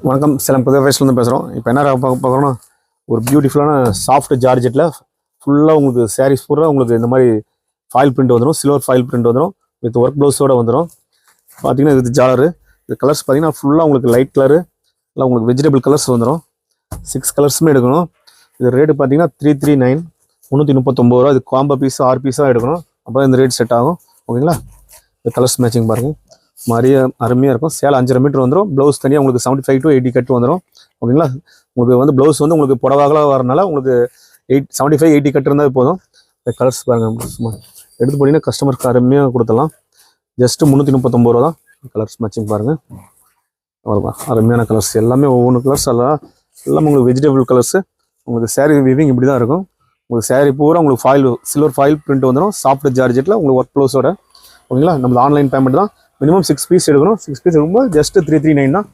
வணக்கம், சேலம் புதிய ஃபேஷன்லேருந்து பேசுகிறோம். இப்போ என்ன பார்க்குறோன்னா, ஒரு பியூட்டிஃபுல்லான சாஃப்ட் ஜார்ஜெட்டில் ஃபுல்லாக உங்களுக்கு சாரீஸ் பூரா உங்களுக்கு இந்த மாதிரி ஃபாயில் பிரிண்ட் வந்துடும். சில்வர் ஃபாயில் பிரிண்ட் வந்துடும். வித் ஒர்க் ப்ளவுஸோடு வந்துடும். பார்த்தீங்கன்னா இது ஜாலரு. இது கலர்ஸ் பார்த்தீங்கன்னா ஃபுல்லாக உங்களுக்கு லைட் கலரு, இல்லை உங்களுக்கு வெஜிடபிள் கலர்ஸ் வந்துடும். 6 கலர்ஸுமே எடுக்கணும். இது ரேட்டு பார்த்தீங்கன்னா 339 339 ரூபா. இது காம்போ பீஸ் 6 பீஸாக எடுக்கணும். அப்போ இந்த ரேட் செட் ஆகும். ஓகேங்களா? இந்த கலர்ஸ் மேட்சிங் பாருங்கள், நிறைய அருமையாக இருக்கும். சேலை 5.5 மீட்டர் வந்துடும். ப்ளவுஸ் தனியாக உங்களுக்கு 75 to 80 கட்டு வந்துடும். ஓகேங்களா? உங்களுக்கு வந்து ப்ளவுஸ் வந்து உங்களுக்கு புடவாகலாம் வரனால உங்களுக்கு 75 80 கட்டு இருந்தால் போதும். இந்த கலர்ஸ் பாருங்கள், சும்மா எடுத்து போனீங்கன்னா கஸ்டமருக்கு அருமையாக கொடுத்துடலாம். ஜஸ்ட்டு 339 ரூபா தான். கலர்ஸ் மேட்சிங் பாருங்கள், அவ்வளோதான். அருமையான கலர்ஸ் எல்லாமே ஒவ்வொன்று கலர்ஸ் எல்லாமே உங்களுக்கு வெஜிடபிள் கலர்ஸு. உங்களுக்கு சாரீ வீவிங் இப்படி தான் இருக்கும். உங்களுக்கு சாரீ பூரா உங்களுக்கு சில்வர் ஃபாயில் பிரிண்ட் வந்துடும். சாஃப்ட் ஜார்ஜெட்டில் உங்களுக்கு ஒர்க் ப்ளவுஸோட. ஓகேங்களா? நம்ம ஆன்லைன் பேமெண்ட் தான். மினிமம் 6 பீஸ் எடுக்கணும். 6 பீஸ் எடுக்கும்போது ஜஸ்ட் 339 தான்.